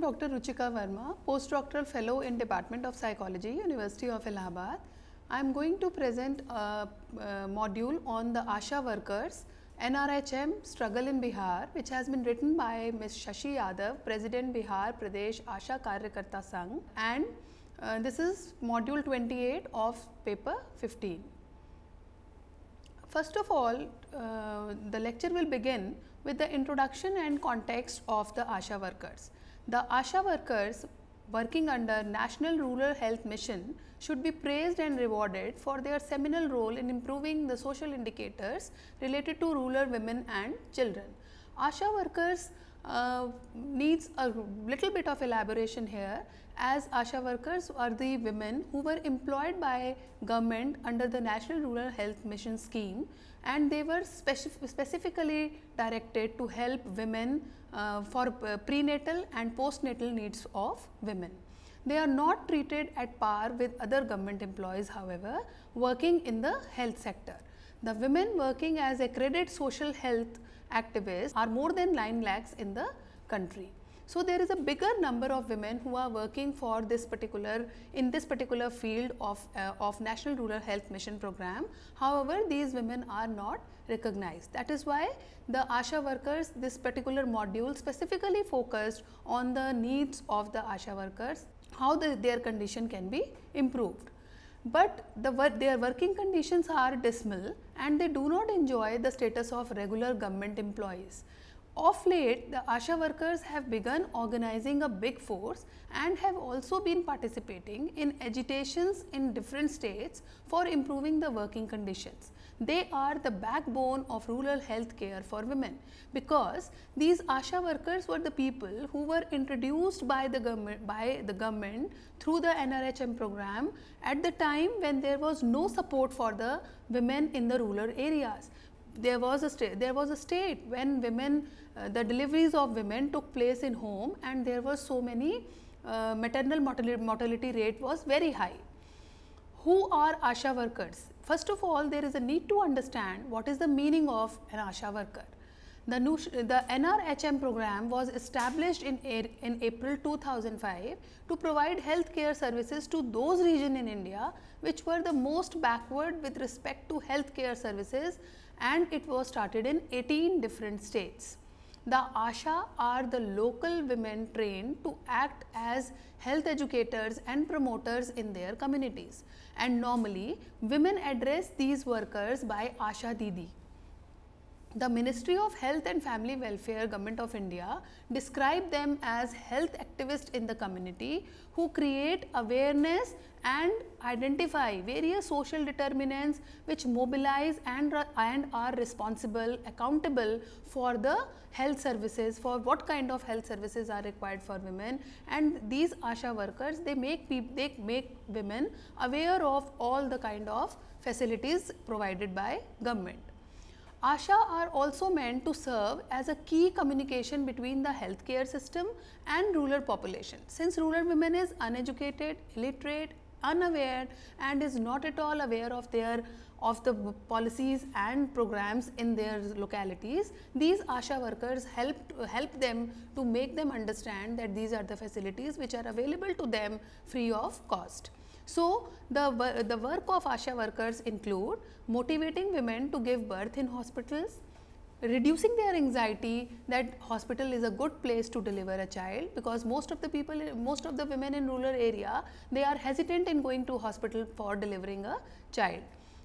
Dr. Ruchika Verma, postdoctoral fellow in Department of Psychology, University of Allahabad. I am going to present a module on the ASHA workers, NRHM struggle in Bihar, which has been written by Ms. Shashi Yadav, President Bihar Pradesh ASHA Karyakarta Sangh, and this is module 28 of paper 15. First of all, the lecture will begin with the introduction and context of the ASHA workers. The ASHA workers working under National Rural Health Mission should be praised and rewarded for their seminal role in improving the social indicators related to rural women and children. ASHA workers needs a little bit of elaboration here, as ASHA workers are the women who were employed by government under the National Rural Health Mission scheme, and they were specifically directed to help women for prenatal and postnatal needs of women. They are not treated at par with other government employees, however, working in the health sector. The women working as accredited social health activists are more than 9 lakhs in the country. So there is a bigger number of women who are working for this particular field of National Rural Health Mission program. However, these women are not recognized. That is why the ASHA workers, this particular module specifically focused on the needs of the ASHA workers, how their condition can be improved. But their working conditions are dismal and they do not enjoy the status of regular government employees. Of late, the ASHA workers have begun organizing a big force and have also been participating in agitations in different states for improving the working conditions. They are the backbone of rural health care for women, because these ASHA workers were the people who were introduced by the government through the NRHM program at the time when there was no support for the women in the rural areas. There was a state when women, the deliveries of women took place in home, and there was so many maternal mortality rate was very high. Who are ASHA workers? First of all, there is a need to understand what is the meaning of an ASHA worker. The NRHM program was established in April 2005 to provide healthcare services to those regions in India which were the most backward with respect to healthcare services, and it was started in 18 different states. The ASHA are the local women trained to act as health educators and promoters in their communities, and normally women address these workers by ASHA Didi. The Ministry of Health and Family Welfare, Government of India, describe them as health activists in the community who create awareness and identify various social determinants which mobilize and are responsible, accountable for the health services, for what kind of health services are required for women. And these ASHA workers, they make women aware of all the kind of facilities provided by government. ASHA are also meant to serve as a key communication between the healthcare system and rural population. Since rural women is uneducated, illiterate, unaware, and is not at all aware of the policies and programs in their localities, these ASHA workers help them to make them understand that these are the facilities which are available to them free of cost. So, the work of ASHA workers include motivating women to give birth in hospitals, reducing their anxiety that hospital is a good place to deliver a child, because most of the women in rural area, they are hesitant in going to hospital for delivering a child.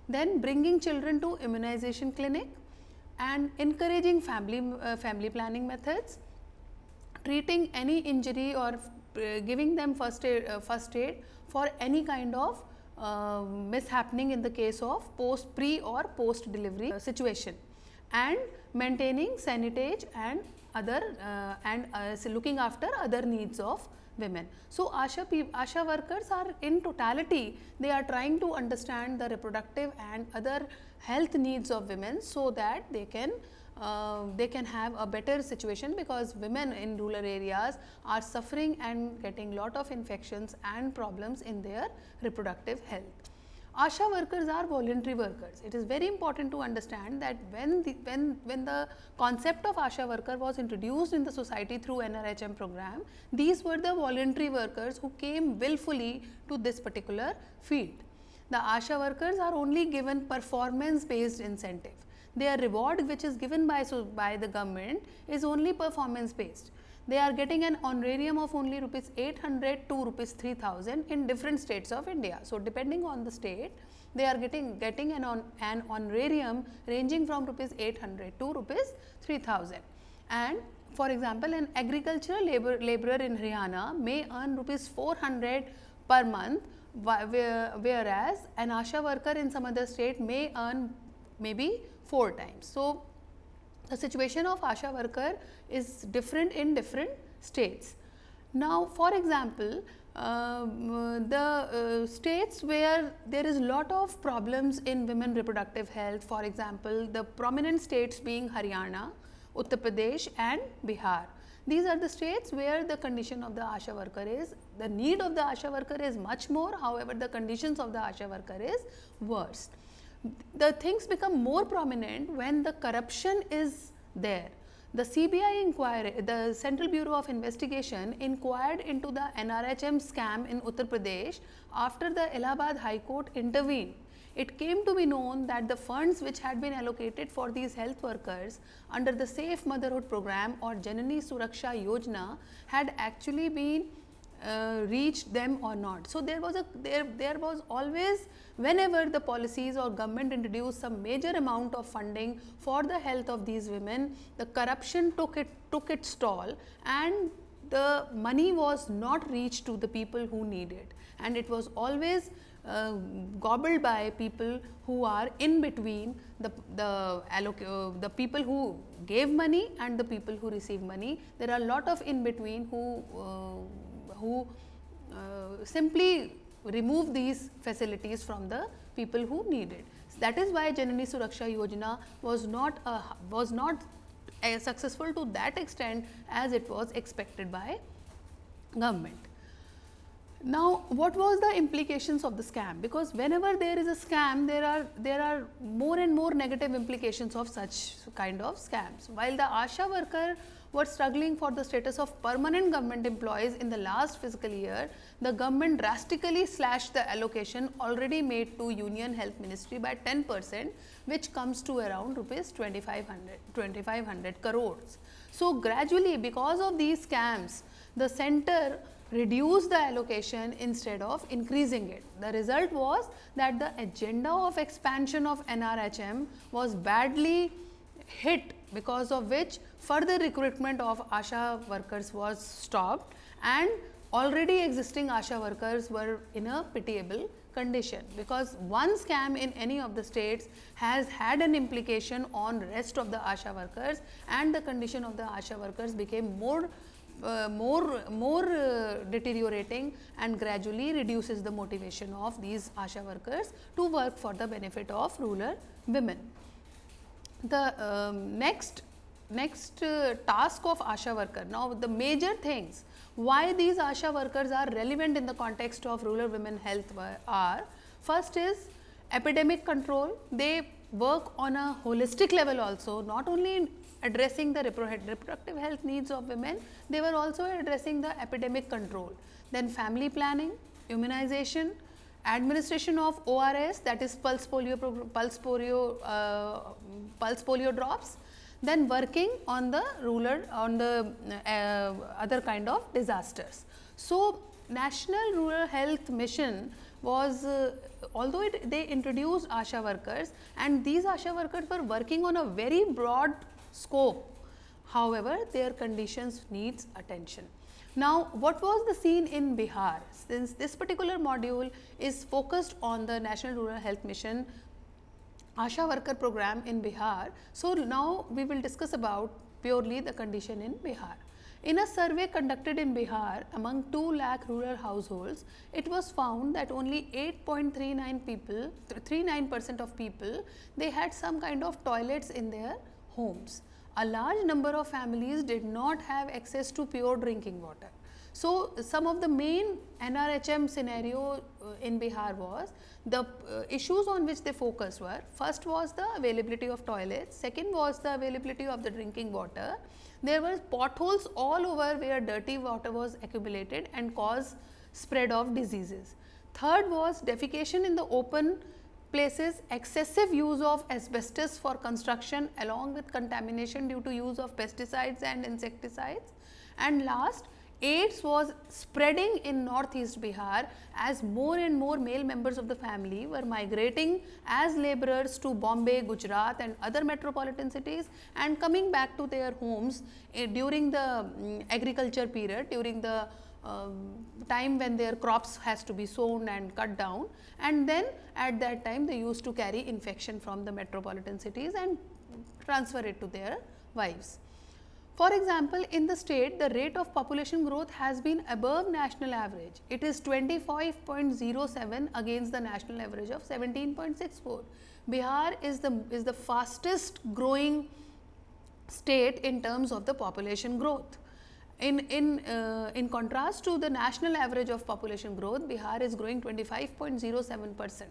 Then bringing children to immunization clinic and encouraging family planning methods, treating any injury or giving them first aid for any kind of mishappening in the case of pre or post delivery situation, and maintaining sanitage and looking after other needs of women. So ASHA workers are in totality, they are trying to understand the reproductive and other health needs of women so that they can have a better situation, because women in rural areas are suffering and getting lot of infections and problems in their reproductive health. ASHA workers are voluntary workers. It is very important to understand that when the concept of ASHA worker was introduced in the society through NRHM program, these were the voluntary workers who came willfully to this particular field. The ASHA workers are only given performance based incentive. Their reward which is given by the government is only performance based. They are getting an honorarium of only rupees 800 to rupees 3000 in different states of India. So, depending on the state, they are getting an honorarium ranging from rupees 800 to rupees 3000. And for example, an agricultural laborer in Haryana may earn rupees 400 per month, whereas an ASHA worker in some other state may earn maybe 4 times. So, the situation of ASHA worker is different in different states. Now, for example, the states where there is lot of problems in women reproductive health, for example, the prominent states being Haryana, Uttar Pradesh and Bihar. These are the states where the condition of the ASHA worker is, the need of the ASHA worker is much more, however, the conditions of the ASHA worker is worse. The things become more prominent when the corruption is there. The CBI inquiry, the Central Bureau of Investigation inquired into the NRHM scam in Uttar Pradesh after the Allahabad High Court intervened. It came to be known that the funds which had been allocated for these health workers under the Safe Motherhood Program or Janani Suraksha Yojana had actually been reached them or not. So, there was always, whenever the policies or government introduced some major amount of funding for the health of these women, the corruption took its toll and the money was not reached to the people who need it, and it was always gobbled by people who are in between the people who gave money and the people who receive money. There are a lot of in between who simply remove these facilities from the people who need it. That is why Janani Suraksha Yojana was not successful to that extent as it was expected by government. Now, what was the implications of the scam? Because whenever there is a scam, there are more and more negative implications of such kind of scams. While the ASHA worker were struggling for the status of permanent government employees in the last fiscal year, the government drastically slashed the allocation already made to Union Health Ministry by 10%, which comes to around rupees 2500 crores. So, gradually because of these scams, the center reduced the allocation instead of increasing it. The result was that the agenda of expansion of NRHM was badly hit, because of which further recruitment of ASHA workers was stopped and already existing ASHA workers were in a pitiable condition, because one scam in any of the states has had an implication on rest of the ASHA workers, and the condition of the ASHA workers became more deteriorating and gradually reduces the motivation of these ASHA workers to work for the benefit of rural women. The next task of ASHA worker. Now, the major things why these ASHA workers are relevant in the context of rural women health are: first is epidemic control. They work on a holistic level also, not only in addressing the reproductive health needs of women, they were also addressing the epidemic control. Then family planning, immunization, administration of ORS, that is pulse polio drops, then working on the other kind of disasters. So, National Rural Health Mission was, although they introduced ASHA workers, and these ASHA workers were working on a very broad scope, however, their conditions needs attention. Now, what was the scene in Bihar? Since this particular module is focused on the National Rural Health Mission ASHA worker program in Bihar, so now we will discuss about purely the condition in Bihar. In a survey conducted in Bihar among 2 lakh rural households, it was found that only 8.39% of people, they had some kind of toilets in their homes. A large number of families did not have access to pure drinking water. So, some of the main NRHM scenario in Bihar was the issues on which they focused were, first was the availability of toilets, second was the availability of the drinking water. There were potholes all over where dirty water was accumulated and caused spread of diseases. Third was defecation in the open places, excessive use of asbestos for construction along with contamination due to use of pesticides and insecticides. And last, AIDS was spreading in northeast Bihar as more and more male members of the family were migrating as laborers to Bombay, Gujarat and other metropolitan cities and coming back to their homes during the agriculture period, during the time when their crops has to be sown and cut down, and then at that time they used to carry infection from the metropolitan cities and transfer it to their wives. For example, in the state the rate of population growth has been above national average. It is 25.07 against the national average of 17.64. Bihar is the fastest growing state in terms of the population growth. In contrast to the national average of population growth, Bihar is growing 25.07%.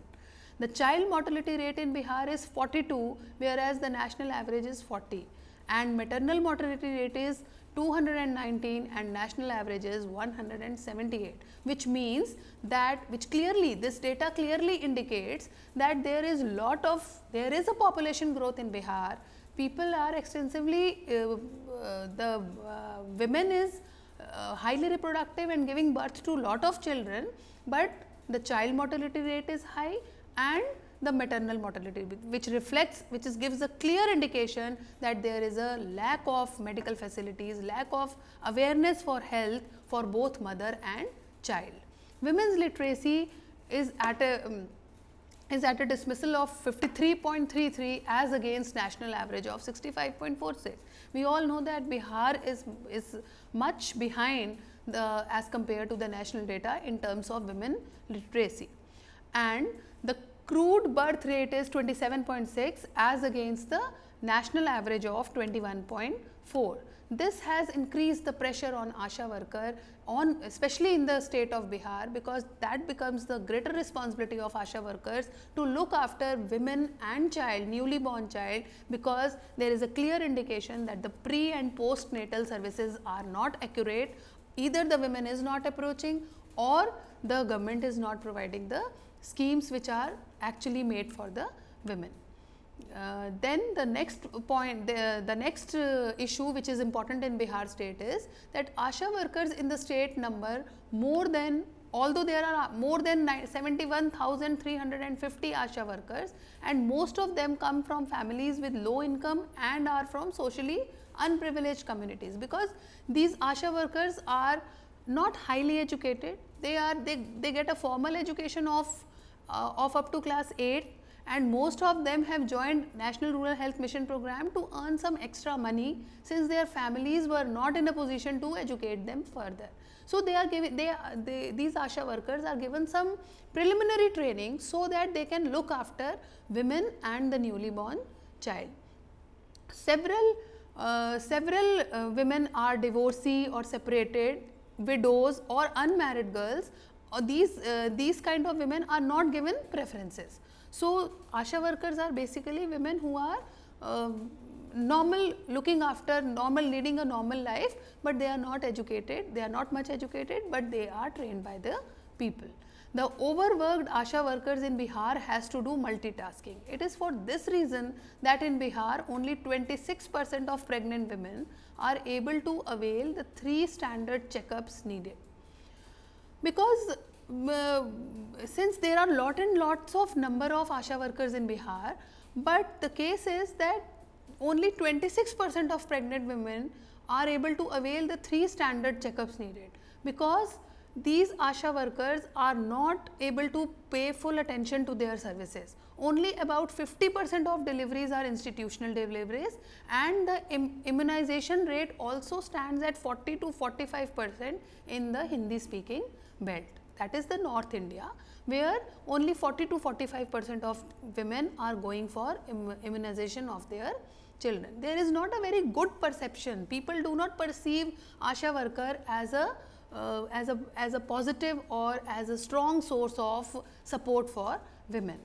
The child mortality rate in Bihar is 42, whereas the national average is 40, and maternal mortality rate is 219 and national average is 178, which means that this data clearly indicates that there is a population growth in Bihar. People are extensively, the women is highly reproductive and giving birth to lot of children, but the child mortality rate is high and the maternal mortality, which gives a clear indication that there is a lack of medical facilities, lack of awareness for health for both mother and child. Women's literacy is at a dismissal of 53.33 as against national average of 65.46. We all know that Bihar is much behind as compared to the national data in terms of women literacy, and the crude birth rate is 27.6 as against the national average of 21.4. This has increased the pressure on ASHA worker, especially in the state of Bihar, because that becomes the greater responsibility of ASHA workers to look after women and child, newly born child, because there is a clear indication that the pre and postnatal services are not accurate. Either the women is not approaching or the government is not providing the schemes which are actually made for the women. Then the next point, the next issue which is important in Bihar state is that ASHA workers in the state number although there are more than 71,350 ASHA workers, and most of them come from families with low income and are from socially unprivileged communities, because these ASHA workers are not highly educated. They get a formal education of up to class 8, and most of them have joined National Rural Health Mission program to earn some extra money, since their families were not in a position to educate them further. So these ASHA workers are given some preliminary training so that they can look after women and the newly born child. Several women are divorcee or separated, widows or unmarried girls. These kind of women are not given preferences. So ASHA workers are basically women who are leading a normal life, but they are not educated, they are not much educated, but they are trained by the people. The overworked ASHA workers in Bihar has to do multitasking. It is for this reason that in Bihar only 26% of pregnant women are able to avail the 3 standard checkups needed. Because since there are lots of number of ASHA workers in Bihar, but the case is that only 26% of pregnant women are able to avail the 3 standard checkups needed, because these ASHA workers are not able to pay full attention to their services. Only about 50% of deliveries are institutional deliveries, and the immunization rate also stands at 40 to 45% in the Hindi speaking belt. That is the North India, where only 40 to 45% of women are going for immunization of their children. There is not a very good perception. People do not perceive ASHA worker as a as a positive or as a strong source of support for women.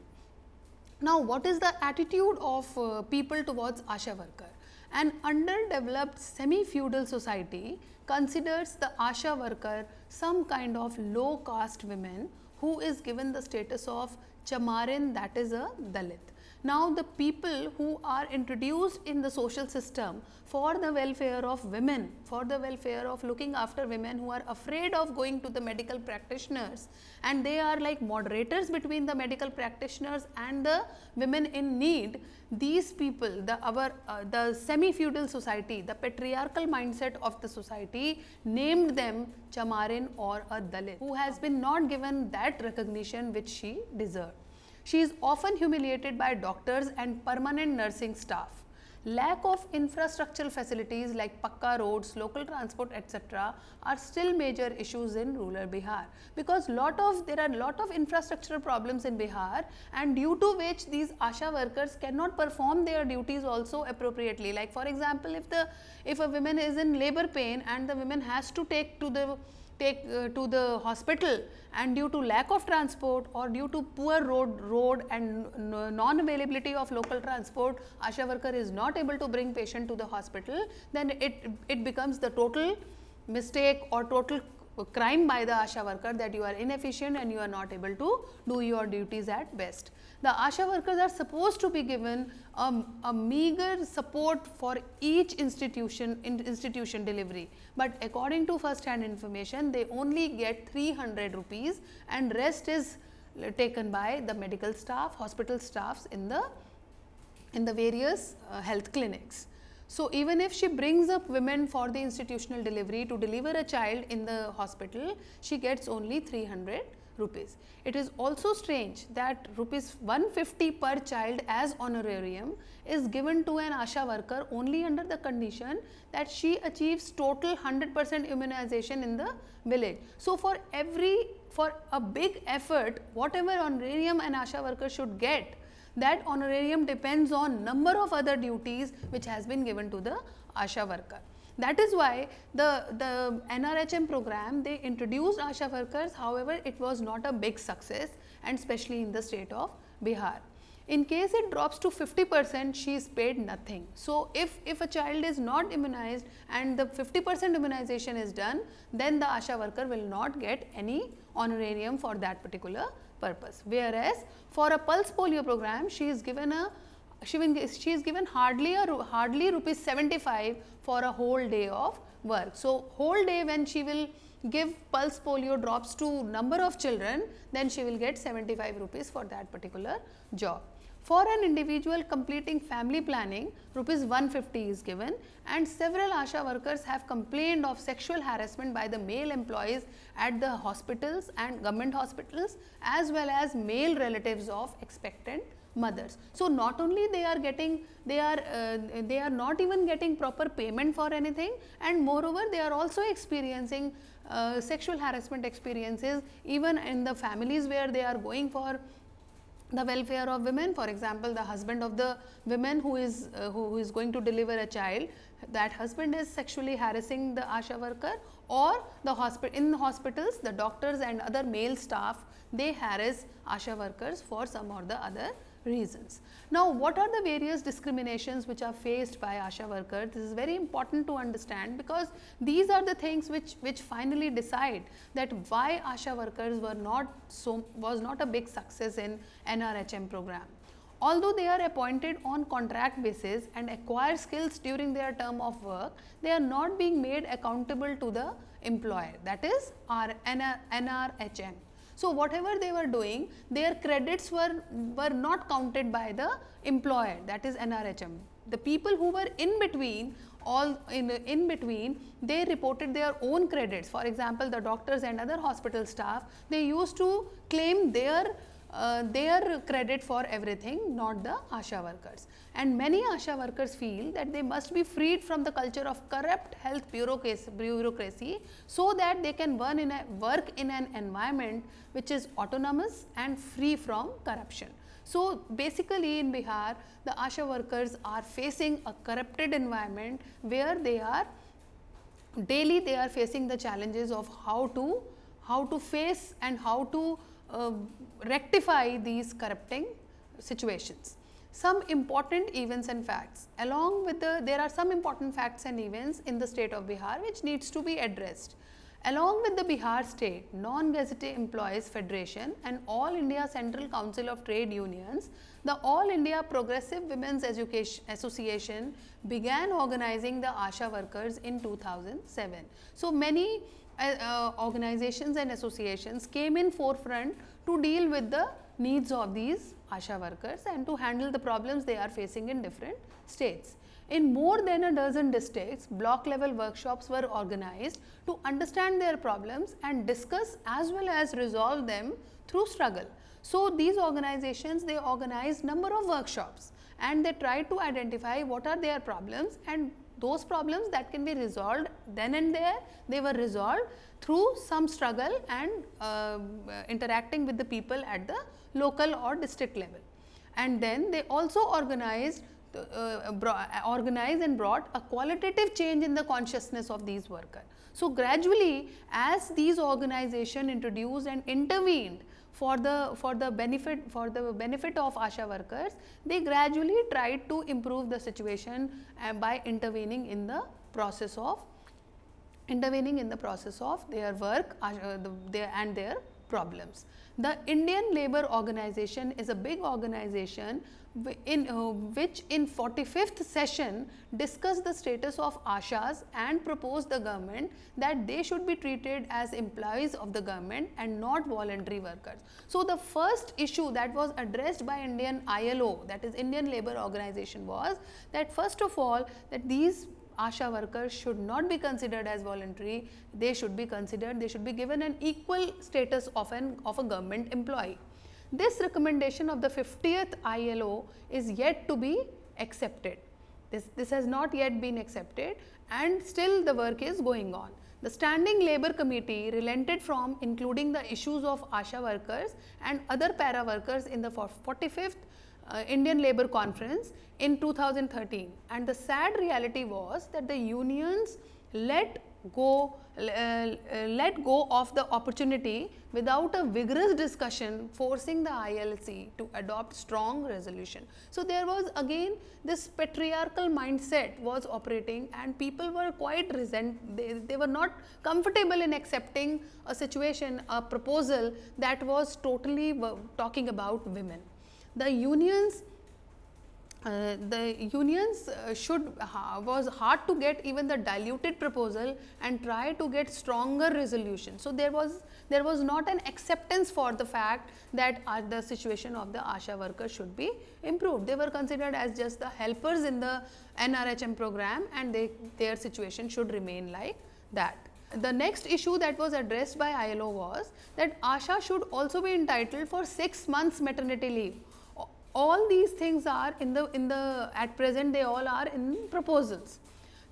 Now, what is the attitude of people towards ASHA worker? An underdeveloped semi-feudal society considers the ASHA worker some kind of low caste women who is given the status of Chamarin, that is a Dalit. Now, the people who are introduced in the social system for the welfare of women, for the welfare of looking after women who are afraid of going to the medical practitioners, and they are like moderators between the medical practitioners and the women in need, these people, the semi-feudal society, the patriarchal mindset of the society named them Chamarin or a Dalit, who has been not given that recognition which she deserved. She is often humiliated by doctors and permanent nursing staff. Lack of infrastructural facilities like pakka roads, local transport, etc. are still major issues in rural Bihar, because there are lot of infrastructural problems in Bihar, and due to which these ASHA workers cannot perform their duties also appropriately. Like for example, if a woman is in labor pain and the woman has to take to the hospital, and due to lack of transport or due to poor road and non-availability of local transport, ASHA worker is not able to bring patient to the hospital, then it becomes the total mistake or total crime by the ASHA worker that you are inefficient and you are not able to do your duties at best. The ASHA workers are supposed to be given a meager support for each institution delivery, but according to first hand information, they only get 300 rupees and rest is taken by the medical staff, hospital staffs in the various health clinics. So, even if she brings up women for the institutional delivery to deliver a child in the hospital, she gets only 300 rupees. It is also strange that rupees 150 per child as honorarium is given to an ASHA worker only under the condition that she achieves total 100% immunization in the village. So, for a big effort, whatever honorarium an ASHA worker should get, that honorarium depends on number of other duties which has been given to the ASHA worker. That is why the NRHM program, they introduced ASHA workers, however, it was not a big success, and especially in the state of Bihar. In case it drops to 50%, she is paid nothing. So, if a child is not immunized and the 50% immunization is done, then the ASHA worker will not get any honorarium for that particular purpose. Whereas, for a pulse polio program, she is given hardly rupees 75 for a whole day of work. So, whole day when she will give pulse polio drops to number of children, then she will get 75 rupees for that particular job. For an individual completing family planning, rupees 150 is given, and several ASHA workers have complained of sexual harassment by the male employees at the hospitals and government hospitals, as well as male relatives of expectant mothers. So, not only they are not even getting proper payment for anything, and moreover they are also experiencing sexual harassment experiences even in the families where they are going for the welfare of women. For example, the husband of the woman who is going to deliver a child, that husband is sexually harassing the ASHA worker, or in the hospitals the doctors and other male staff, they harass ASHA workers for some or the other reasons. Now, what are the various discriminations which are faced by ASHA workers? This is very important to understand, because these are the things which finally decide that why ASHA workers was not a big success in NRHM program. Although they are appointed on contract basis and acquire skills during their term of work, they are not being made accountable to the employer, that is NRHM. So, whatever they were doing, their credits were not counted by the employer, that is NRHM. The people who were in between, they reported their own credits. For example, the doctors and other hospital staff, they used to claim their credit for everything, not the ASHA workers. And many ASHA workers feel that they must be freed from the culture of corrupt health bureaucracy, so that they can work in an environment which is autonomous and free from corruption. So, basically in Bihar, the ASHA workers are facing a corrupted environment where they are daily they are facing the challenges of how to face and how to rectify these corrupting situations. Some important events and facts, along with there are some important facts and events in the state of Bihar which needs to be addressed. Along with the Bihar State Non-Gazetted Employees Federation and All India Central Council of Trade Unions, the All India Progressive Women's Education Association began organizing the ASHA workers in 2007. So, many organizations and associations came in forefront to deal with the needs of these ASHA workers and to handle the problems they are facing in different states. In more than a dozen districts, block level workshops were organized to understand their problems and discuss as well as resolve them through struggle. So, these organizations, they organized number of workshops and they tried to identify what are their problems, and those problems that can be resolved then and there, they were resolved through some struggle and interacting with the people at the local or district level. And then they also organized and brought a qualitative change in the consciousness of these workers. So, gradually as these organizations introduced and intervened for the benefit of ASHA workers, they gradually tried to improve the situation by intervening in the process of their work and their problems. The Indian Labour Organization is a big organization which in 45th session discussed the status of ASHAs and proposed the government that they should be treated as employees of the government and not voluntary workers. So, the first issue that was addressed by Indian ILO, that is Indian Labour Organization, was that first of all that these ASHA workers should not be considered as voluntary, they should be given an equal status of a government employee. This recommendation of the 50th ILO is yet to be accepted. This has not yet been accepted and still the work is going on. The Standing Labour Committee relented from including the issues of ASHA workers and other para workers in the 45th Indian Labour Conference in 2013, and the sad reality was that the unions let go of the opportunity without a vigorous discussion, forcing the ILC to adopt strong resolution. So, there was again this patriarchal mindset was operating and people were quite they were not comfortable in accepting a situation, a proposal that was totally talking about women. The unions was hard to get even the diluted proposal and try to get stronger resolution. So, there was not an acceptance for the fact that the situation of the ASHA workers should be improved. They were considered as just the helpers in the NRHM program and their situation should remain like that. The next issue that was addressed by ILO was that ASHA should also be entitled for 6 months maternity leave. All these things are at present they all are in proposals.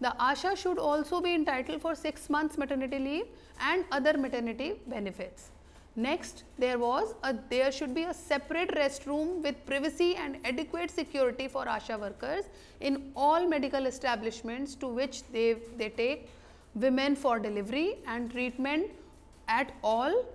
The ASHA should also be entitled for 6 months maternity leave and other maternity benefits. Next, there should be a separate restroom with privacy and adequate security for ASHA workers in all medical establishments to which they take women for delivery and treatment at all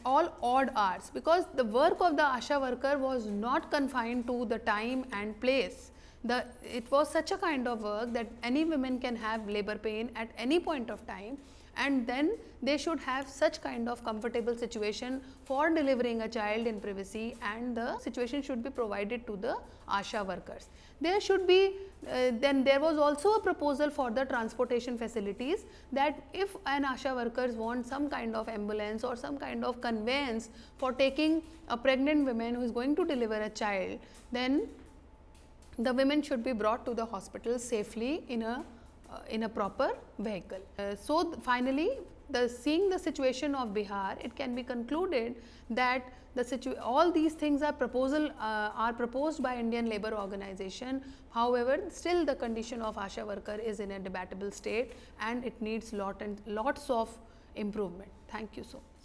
odd hours, because the work of the ASHA worker was not confined to the time and place. It was such a kind of work that any women can have labor pain at any point of time, and then they should have such kind of comfortable situation for delivering a child in privacy, and the situation should be provided to the ASHA workers. There should be then there was also a proposal for the transportation facilities, that if an ASHA workers want some kind of ambulance or some kind of conveyance for taking a pregnant woman who is going to deliver a child, then the women should be brought to the hospital safely in a proper vehicle. So, finally, seeing the situation of Bihar, it can be concluded that all these things are proposed by Indian Labour Organization. However, still the condition of ASHA worker is in a debatable state and it needs lots of improvement. Thank you so much.